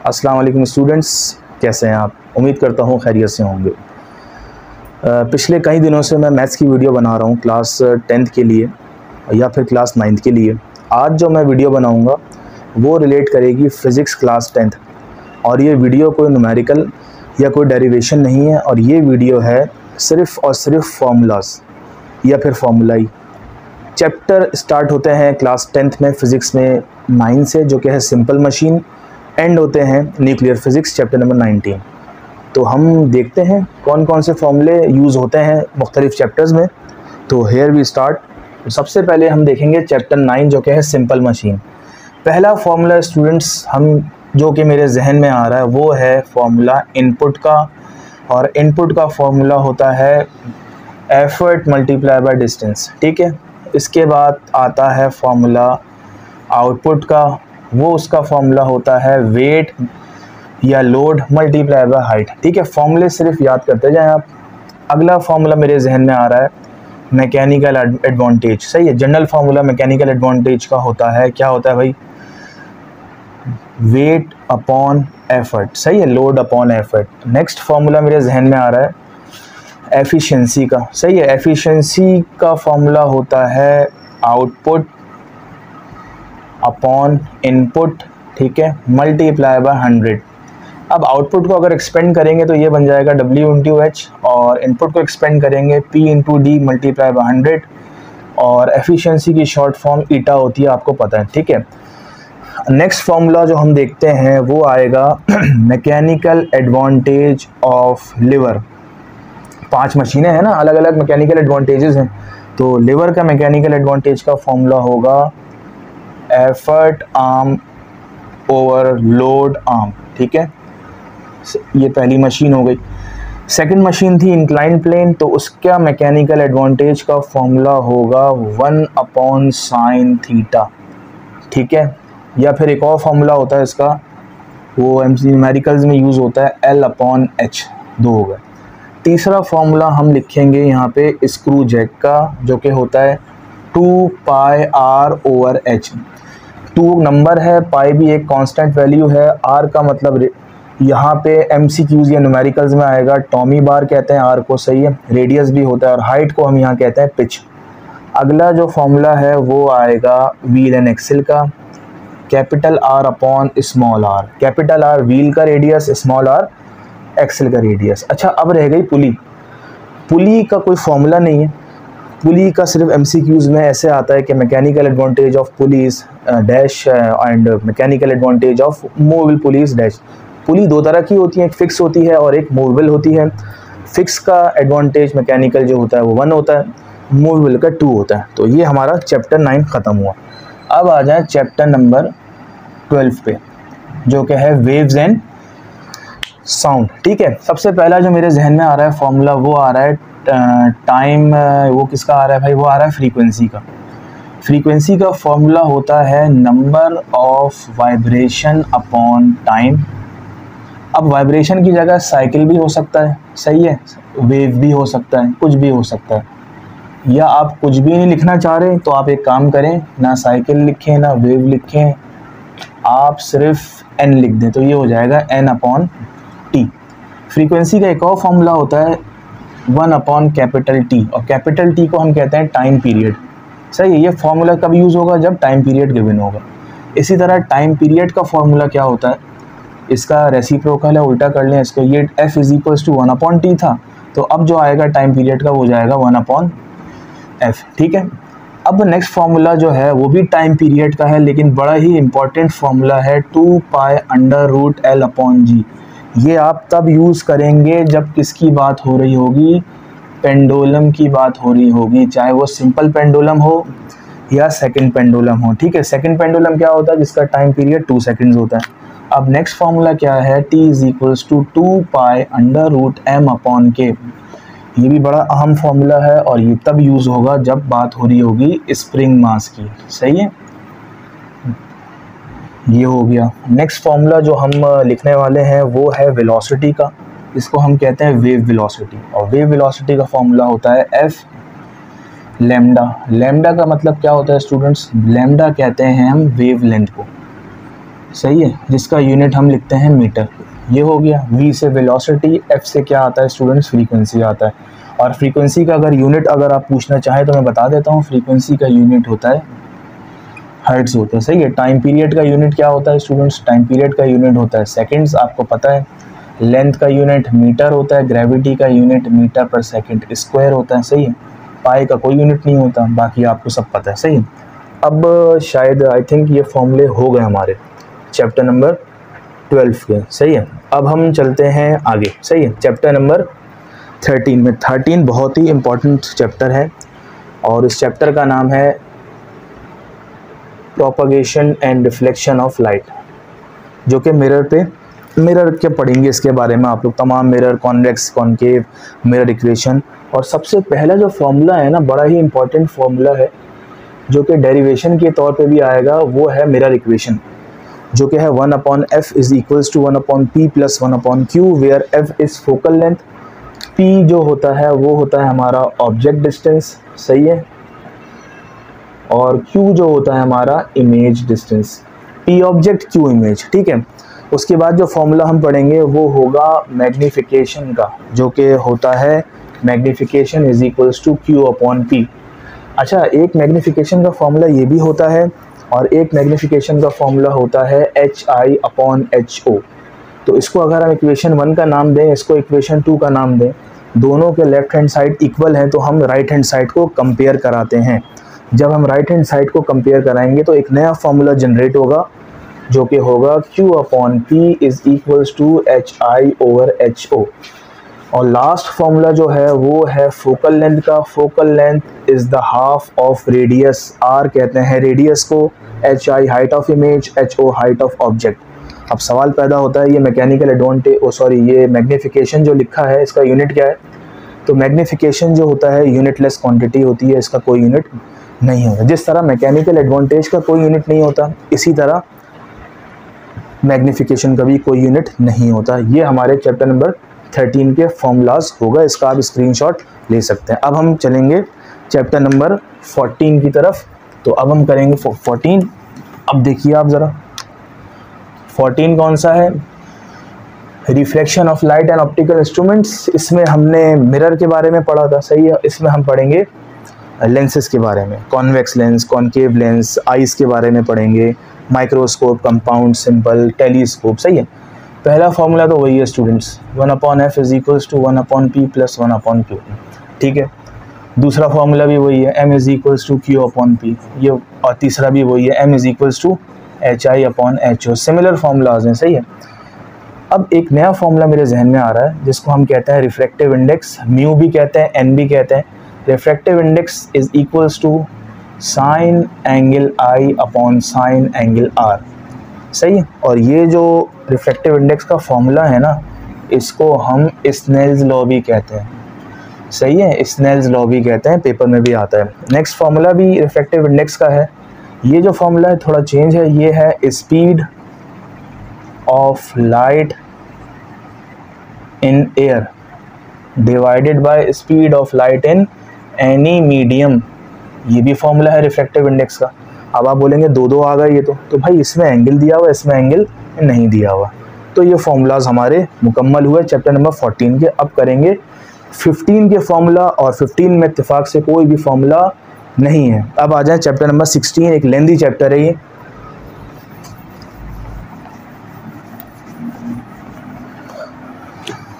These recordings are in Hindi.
अस्सलाम वालेकुम स्टूडेंट्स, कैसे हैं आप? उम्मीद करता हूँ खैरियत से होंगे। पिछले कई दिनों से मैं मैथ्स की वीडियो बना रहा हूँ क्लास 10th के लिए या फिर क्लास 9th के लिए। आज जो मैं वीडियो बनाऊँगा वो रिलेट करेगी फ़िज़िक्स क्लास 10th, और ये वीडियो कोई न्यूमेरिकल या कोई डेरिवेशन नहीं है, और ये वीडियो है सिर्फ़ और सिर्फ फार्मूलाज या फिर फार्मूलाई। चैप्टर स्टार्ट होते हैं क्लास 10th में फ़िज़िक्स में 9 से, जो कि है सिंपल मशीन, एंड होते हैं न्यूक्लियर फिज़िक्स चैप्टर नंबर 19। तो हम देखते हैं कौन कौन से फॉर्मूले यूज़ होते हैं मुख्तलिफ चैप्टर्स में। तो हेयर वी स्टार्ट। सबसे पहले हम देखेंगे चैप्टर 9 जो कि है सिंपल मशीन। पहला फार्मूला स्टूडेंट्स जो कि मेरे जहन में आ रहा है वो है फार्मूला इनपुट का, और इनपुट का फार्मूला होता है एफर्ट मल्टीप्लाई बाय डिस्टेंस। ठीक है, इसके बाद आता है फार्मूला आउटपुट का, वो उसका फार्मूला होता है वेट या लोड मल्टीप्लाई बाय हाइट। ठीक है, फार्मूले सिर्फ याद करते जाएं आप। अगला फार्मूला मेरे जहन में आ रहा है मैकेनिकल एडवांटेज। सही है, जनरल फार्मूला मैकेनिकल एडवांटेज का होता है, क्या होता है भाई? Weight upon effort. सही है, load upon effort. Next formula मेरे जहन में आ रहा है एफिशिएंसी का। सही है, एफिशिएंसी का फार्मूला होता है आउटपुट अपॉन इनपुट, ठीक है, मल्टीप्लाई बाय 100। अब आउटपुट को अगर एक्सपेंड करेंगे तो ये बन जाएगा W इंटू एच, और इनपुट को एक्सपेंड करेंगे P into D multiply by 100, और एफिशिएंसी की शॉर्ट फॉर्म ईटा होती है, आपको पता है। ठीक है, नेक्स्ट फार्मूला जो हम देखते हैं वो आएगा मैकेनिकल एडवांटेज ऑफ लीवर। 5 मशीनें हैं ना, अलग अलग मैकेनिकल एडवांटेजेस हैं। तो लीवर का मैकेनिकल एडवांटेज का फार्मूला होगा effort arm over load arm. ठीक है, ये पहली मशीन हो गई। सेकंड मशीन थी इंक्लाइन प्लेन, तो उसका मैकेनिकल एडवांटेज का फॉर्मूला होगा 1 अपॉन साइन थीटा। ठीक है, या फिर एक और फॉर्मूला होता है इसका, वो न्यूमेरिकल्स में यूज़ होता है L अपॉन एच। 2 हो गए। तीसरा फॉर्मूला हम लिखेंगे यहाँ पे स्क्रू जैक का, जो कि होता है 2 पाई आर ओवर एच। 2 नंबर है, पाई भी एक कांस्टेंट वैल्यू है, आर का मतलब यहाँ पे MCQs या न्यूमेरिकल्स में आएगा टॉमी बार कहते हैं आर को। सही है, रेडियस भी होता है, और हाइट को हम यहाँ कहते हैं पिच। अगला जो फॉर्मूला है वो आएगा व्हील एंड एक्सल का, capital R upon small r। Capital R wheel का रेडियस, स्मॉल r एक्सल का रेडियस। अच्छा, अब रह गई पुली। पुली का कोई फॉर्मूला नहीं है, पुली का सिर्फ MCQs में ऐसे आता है कि mechanical advantage of pulleys dash and mechanical advantage of movable pulleys dash. Pulley 2 तरह की होती है, एक फिक्स होती है और एक मूवेबल होती है। फिक्स का एडवांटेज मैकेनिकल जो होता है वो 1 होता है, मूवेबल का 2 होता है। तो ये हमारा चैप्टर 9 ख़त्म हुआ। अब आ जाए चैप्टर नंबर 12 पे, जो कि है वेव्स एंड साउंड। ठीक है, सबसे पहला जो मेरे जहन में आ रहा है फॉर्मूला वो आ रहा है टाइम। वो किसका आ रहा है भाई? वो आ रहा है फ्रीक्वेंसी का। फ्रीक्वेंसी का फॉर्मूला होता है number of vibration upon time. अब वाइब्रेशन की जगह साइकिल भी हो सकता है, सही है, वेव भी हो सकता है, कुछ भी हो सकता है। या आप कुछ भी नहीं लिखना चाह रहे तो आप एक काम करें, ना साइकिल लिखें ना वेव लिखें, आप सिर्फ n लिख दें, तो ये हो जाएगा n अपॉन टी। फ्रीक्वेंसी का एक और फॉर्मूला होता है 1 अपॉन कैपिटल टी, और कैपिटल टी को हम कहते हैं टाइम पीरियड। सही है, ये फॉर्मूला कब यूज़ होगा? जब टाइम पीरियड गिवन होगा। इसी तरह टाइम पीरियड का फॉर्मूला क्या होता है? इसका रेसिप्रोकल है, उल्टा कर लें इसको, ये F is equals to 1 upon T था, तो अब जो आएगा टाइम पीरियड का वो जाएगा 1 अपॉन F। ठीक है, अब नेक्स्ट फार्मूला जो है वो भी टाइम पीरियड का है, लेकिन बड़ा ही इंपॉर्टेंट फार्मूला है 2 pi under root L upon g. ये आप तब यूज़ करेंगे जब किसकी बात हो रही होगी? पेंडुलम की बात हो रही होगी, चाहे वो सिंपल पेंडुलम हो या सेकंड पेंडुलम हो। ठीक है, सेकंड पेंडुलम क्या होता है? जिसका टाइम पीरियड 2 सेकंड्स होता है। अब नेक्स्ट फार्मूला क्या है? T is equals to 2 pi under root M upon K. ये भी बड़ा अहम फार्मूला है, और ये तब यूज़ होगा जब बात हो रही होगी स्प्रिंग मास की। सही है, ये हो गया। नेक्स्ट फार्मूला जो हम लिखने वाले हैं वो है वेलोसिटी का, इसको हम कहते हैं वेव वेलोसिटी, और वेव वेलोसिटी का फार्मूला होता है F लैम्डा। लैम्डा का मतलब क्या होता है स्टूडेंट्स? लैम्डा कहते हैं हम वेव लेंथ को। सही है, जिसका यूनिट हम लिखते हैं मीटर। ये हो गया। v से वेलोसिटी, f से क्या आता है स्टूडेंट्स, फ्रीक्वेंसी आता है। और फ्रीक्वेंसी का अगर यूनिट अगर आप पूछना चाहें तो मैं बता देता हूँ, फ्रीक्वेंसी का यूनिट होता है हर्ट्ज होता है। सही है। टाइम पीरियड का यूनिट क्या होता है स्टूडेंट्स, टाइम पीरियड का यूनिट होता है सेकंड्स, आपको पता है। लेंथ का यूनिट मीटर होता है, ग्रेविटी का यूनिट मीटर पर सेकंड स्क्वायर होता है। सही है। पाई का कोई यूनिट नहीं होता, बाकी आपको सब पता है। सही है। अब शायद आई थिंक ये फॉर्मूले हो गए हमारे चैप्टर नंबर 12 के। सही है। अब हम चलते हैं आगे। सही है। चैप्टर नंबर 13 में, 13 बहुत ही इम्पोर्टेंट चैप्टर है और इस चैप्टर का नाम है propagation and reflection of light, जो कि मिरर के पढ़ेंगे इसके बारे में आप लोग तमाम mirror, convex, concave, mirror equation. और सबसे पहला जो फॉर्मूला है ना, बड़ा ही इंपॉर्टेंट फॉर्मूला है जो कि डेरिवेशन के तौर पे भी आएगा, वो है मिरर इक्वेशन, जो कि है 1/f is equals to 1/p plus 1/q, where f is focal length, p जो होता है वो होता है हमारा ऑब्जेक्ट डिस्टेंस। सही है। और q जो होता है हमारा image distance, p object q image. ठीक है। उसके बाद जो फॉर्मूला हम पढ़ेंगे वो होगा मैग्नीफिकेशन का, जो कि होता है magnification is equals to q/p। अच्छा, एक मैग्नीफिकेशन का फॉर्मूला ये भी होता है और एक मैग्नीफिकेशन का फॉर्मूला होता है HI/HO। तो इसको अगर हम इक्वेशन 1 का नाम दें, इसको इक्वेशन 2 का नाम दें, दोनों के लेफ्ट हैंड साइड इक्वल हैं तो हम राइट हैंड साइड को कंपेयर कराते हैं। जब हम राइट हैंड साइड को कंपेयर कराएंगे तो एक नया फॉर्मूला जनरेट होगा, जो कि होगा q/p is equals to HI/HO। और लास्ट फॉर्मूला जो है वो है फोकल लेंथ का। Focal length is the half of radius, r कहते हैं रेडियस को, HI height of image, HO height of object. अब सवाल पैदा होता है, ये मैकेनिकल एडवांटेज ये मैग्नीफिकेशन जो लिखा है इसका यूनिट क्या है। तो मैग्नीफिकेशन जो होता है यूनिटलेस क्वांटिटी होती है, इसका कोई यूनिट नहीं होता। जिस तरह मैकेनिकल एडवांटेज का कोई यूनिट नहीं होता, इसी तरह मैग्नीफिकेशन का भी कोई यूनिट नहीं होता। ये हमारे चैप्टर नंबर 13 के फॉर्मूलाज होगा, इसका आप स्क्रीनशॉट ले सकते हैं। अब हम चलेंगे चैप्टर नंबर 14 की तरफ। तो अब हम करेंगे 14। अब देखिए आप ज़रा 14 कौन सा है, reflection of light and optical instruments. इसमें हमने मिरर के बारे में पढ़ा था। सही है। इसमें हम पढ़ेंगे लेंसेज के बारे में, convex lens, concave lens, ice के बारे में पढ़ेंगे, माइक्रोस्कोप, कंपाउंड, सिंपल, टेलीस्कोप। सही है। पहला फॉर्मूला तो वही है students, 1/f is equals to 1/p plus 1/q। ठीक है। दूसरा फॉर्मूला भी वही है, m is equals to q/p। ये और तीसरा भी वही है, m is equals to HI/HO। Similar formulas हैं। सही है। अब एक नया फॉर्मूला मेरे जहन में आ रहा है जिसको हम कहते हैं रिफ्रैक्टिव इंडेक्स, म्यू भी कहते हैं, n भी कहते हैं। Refractive index is equals to sine angle I upon sine angle R। सही है। और ये जो रिफ्रैक्टिव इंडेक्स का फॉर्मूला है ना, इसको हम स्नेल्स लॉ भी कहते हैं। सही है। स्नेल्स लॉ भी कहते हैं, पेपर में भी आता है। नेक्स्ट फॉर्मूला भी रिफ्रैक्टिव इंडेक्स का है। ये जो फॉर्मूला है थोड़ा चेंज है, ये है speed of light in air divided by speed of light in any medium. ये भी फॉर्मूला है रिफ्रैक्टिव इंडेक्स का। अब आप बोलेंगे दो आ गए ये तो भाई इसमें एंगल दिया हुआ, इसमें एंगल नहीं दिया हुआ। तो ये फॉर्मूलाज हमारे मुकम्मल हुए चैप्टर नंबर 14 के। अब करेंगे 15 के फॉर्मूला, और 15 में इत्तेफाक से कोई भी फॉर्मूला नहीं है। अब आ जाए चैप्टर नंबर 16। एक लेंदी चैप्टर है ये।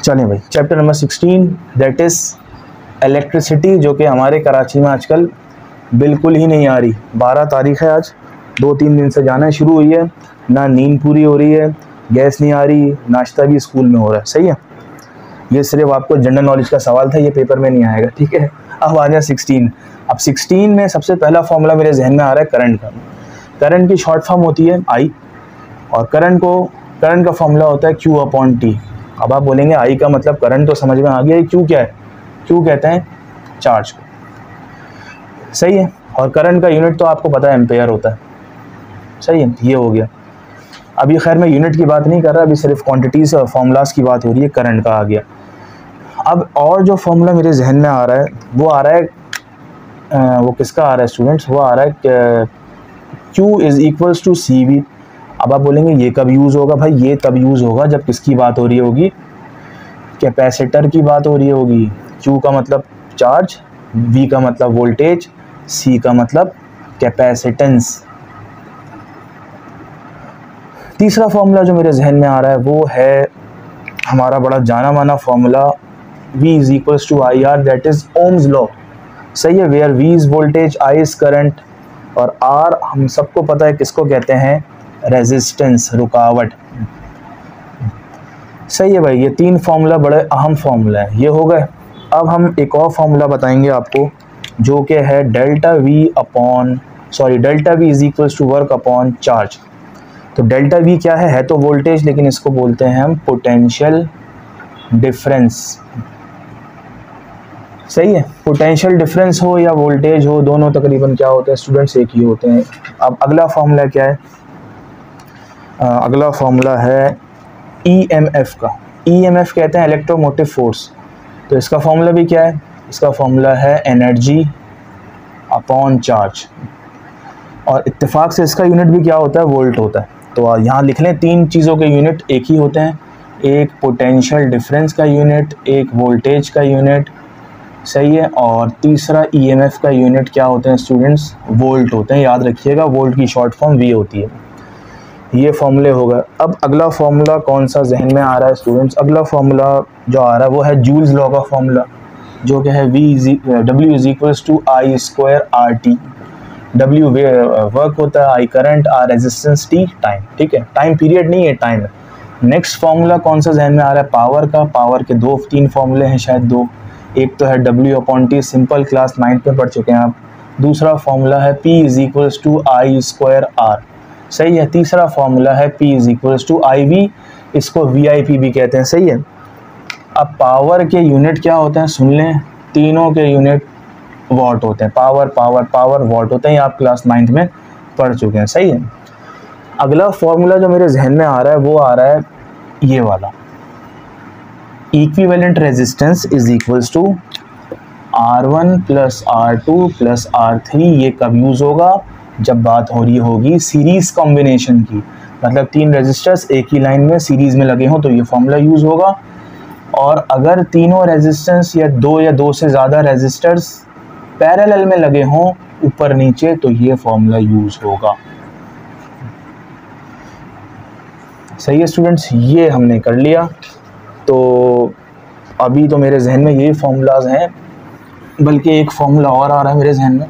चलें भाई, chapter number 16 that is electricity, जो कि हमारे कराची में आजकल बिल्कुल ही नहीं आ रही। 12 तारीख है आज, 2-3 दिन से जाना शुरू हुई है, ना नींद पूरी हो रही है, गैस नहीं आ रही, नाश्ता भी स्कूल में हो रहा है। सही है। ये सिर्फ आपको जनरल नॉलेज का सवाल था, ये पेपर में नहीं आएगा। ठीक है। अब आ जाए 16। अब 16 में सबसे पहला फॉर्मूला मेरे जहन में आ रहा है करंट का। करंट की शॉर्ट फॉर्म होती है I, और करंट का फॉर्मूला होता है Q/T। अब आप बोलेंगे I का मतलब करंट तो समझ में आ गया, Q क्या है? Q कहते हैं चार्ज को। सही है। और करंट का यूनिट तो आपको पता है एम्पेयर होता है। सही है। ये हो गया। अभी खैर मैं यूनिट की बात नहीं कर रहा, अभी सिर्फ क्वांटिटीज़ और फॉर्मूलाज की बात हो रही है। करंट का आ गया। अब और जो फॉर्मूला मेरे जहन में आ रहा है वो आ रहा है वो किसका आ रहा है स्टूडेंट्स, वो आ रहा है Q is equals to CV। अब आप बोलेंगे ये कब यूज़ होगा? भाई ये तब यूज़ होगा जब किसकी बात हो रही होगी? कैपेसिटर की बात हो रही होगी। Q का मतलब चार्ज, V का मतलब वोल्टेज, C का मतलब कैपेसिटेंस। तीसरा फॉर्मूला जो मेरे जहन में आ रहा है वो है हमारा बड़ा जाना माना formula V is equals to I R, that is Ohm's law. सही है, where V is voltage, I is current और R हम सबको पता है किसको कहते हैं? रेजिस्टेंस, रुकावट। सही है भाई, ये तीन फॉर्मूला बड़े अहम फॉर्मूला है। ये हो गए। अब हम एक और फॉर्मूला बताएंगे आपको जो कि है delta V is equals to work upon charge. तो डेल्टा V क्या है तो वोल्टेज, लेकिन इसको बोलते हैं हम पोटेंशियल डिफरेंस। सही है, पोटेंशियल डिफरेंस हो या वोल्टेज हो, दोनों तकरीबन क्या होते हैं स्टूडेंट्स? एक ही होते हैं। अब अगला फॉर्मूला क्या है? अगला फॉर्मूला है EMF का। EMF कहते हैं इलेक्ट्रोमोटिव फोर्स। तो इसका फॉर्मूला भी क्या है? इसका फॉर्मूला है एनर्जी अपॉन चार्ज, और इत्तेफाक से इसका यूनिट भी क्या होता है? वोल्ट होता है। तो यहाँ लिख लें, तीन चीज़ों के यूनिट एक ही होते हैं, एक पोटेंशियल डिफरेंस का यूनिट, एक वोल्टेज का यूनिट, सही है, और तीसरा EMF का यूनिट क्या होते हैं स्टूडेंट्स? वोल्ट होते हैं। याद रखिएगा, वोल्ट की शॉर्ट फॉर्म V होती है। ये फॉर्मूले हो गए। अब अगला फॉर्मूला कौन सा जहन में आ रहा है स्टूडेंट्स? अगला फॉर्मूला जो आ रहा है वो है जूल्स लॉ का फॉर्मूला, जो कि है W is equals to I square RT। W work होता है, I current, R resistance, T time. ठीक है, टाइम पीरियड नहीं है, टाइम है। नेक्स्ट फॉर्मूला कौन सा जहन में आ रहा है? पावर का। पावर के तीन फॉर्मूले हैं, शायद दो। एक तो है W upon T, simple, class 9th में पढ़ चुके हैं आप। दूसरा फॉर्मूला है P is equals to I square R। सही है। तीसरा फॉर्मूला है P is equals to IV, इसको VIP भी कहते हैं। सही है। अब पावर के यूनिट क्या होते हैं सुन लें, तीनों के यूनिट वॉट होते हैं। पावर पावर पावर वॉट होते हैं, ये आप क्लास 9th में पढ़ चुके हैं। सही है। अगला फॉर्मूला जो मेरे जहन में आ रहा है वो आ रहा है ये वाला, equivalent resistance is equals to R1 plus R2 plus R3। ये कब यूज़ होगा? जब बात हो रही होगी सीरीज़ कॉम्बिनेशन की, मतलब तीन रेजिस्टर्स एक ही लाइन में सीरीज़ में लगे हों तो ये फॉर्मूला यूज़ होगा। और अगर तीनों रेजिस्टेंस या दो से ज़्यादा रेजिस्टर्स पैरेलल में लगे हों ऊपर नीचे तो ये फॉर्मूला यूज़ होगा। सही है स्टूडेंट्स, ये हमने कर लिया। तो अभी तो मेरे जहन में यही फॉर्मूलाज हैं, बल्कि एक फॉर्मूला और आ रहा है मेरे जहन में।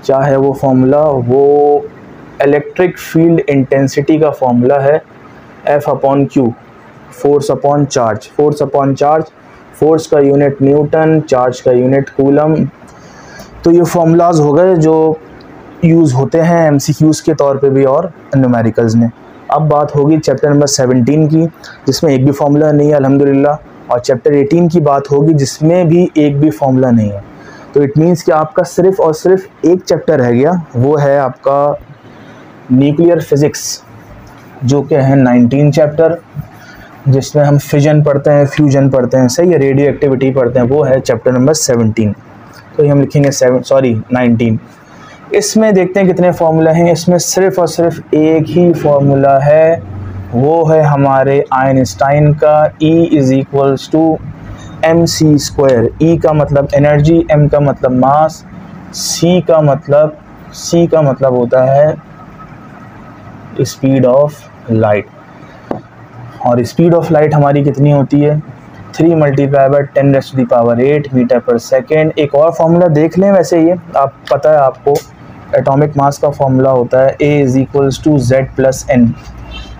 क्या है वो फॉर्मूला? वो इलेक्ट्रिक फील्ड इंटेंसिटी का फॉर्मूला है F upon Q, force upon charge. Force upon charge, force का यूनिट न्यूटन, चार्ज का यूनिट कूलम। तो ये फॉर्मूलाज हो गए जो यूज़ होते हैं MCQs के तौर पे भी और न्यूमेरिकल्स में। अब बात होगी चैप्टर नंबर 17 की, जिसमें एक भी फॉर्मूला नहीं है अल्हम्दुलिल्लाह, और चैप्टर 18 की बात होगी जिसमें भी एक भी फॉर्मूला नहीं है। तो इट मीन्स कि आपका सिर्फ और सिर्फ एक चैप्टर रह गया, वो है आपका न्यूक्लियर फिज़िक्स, जो कि है 19 चैप्टर, जिसमें हम फिजन पढ़ते हैं, फ्यूजन पढ़ते हैं, सही है, रेडियो एक्टिविटी पढ़ते हैं। वो है चैप्टर नंबर 17। तो ये हम लिखेंगे 19। इसमें देखते हैं कितने फार्मूला हैं। इसमें सिर्फ और सिर्फ एक ही फार्मूला है, वो है हमारे आइंस्टाइन का E is equals to MC square. E का मतलब एनर्जी, M का मतलब मास, C का मतलब होता है स्पीड ऑफ लाइट। और स्पीड ऑफ लाइट हमारी कितनी होती है? 3 × 10⁸ मीटर पर सेकेंड। एक और फार्मूला देख लें, वैसे ये आप पता है आपको, एटॉमिक मास का फार्मूला होता है A is equals to Z plus N।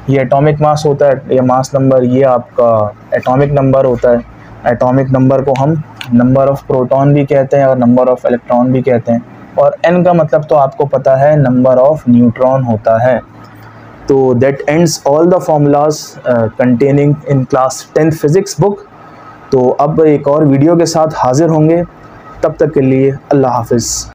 ये एटॉमिक मास होता है, ये मास नंबर, ये आपका एटॉमिक नंबर होता है। एटॉमिक नंबर को हम नंबर ऑफ प्रोटॉन भी कहते हैं और नंबर ऑफ इलेक्ट्रॉन भी कहते हैं। और N का मतलब तो आपको पता है नंबर ऑफ न्यूट्रॉन होता है। तो that ends all the formulas containing in class 10th physics book. तो अब एक और वीडियो के साथ हाजिर होंगे, तब तक के लिए अल्लाह हाफिज़।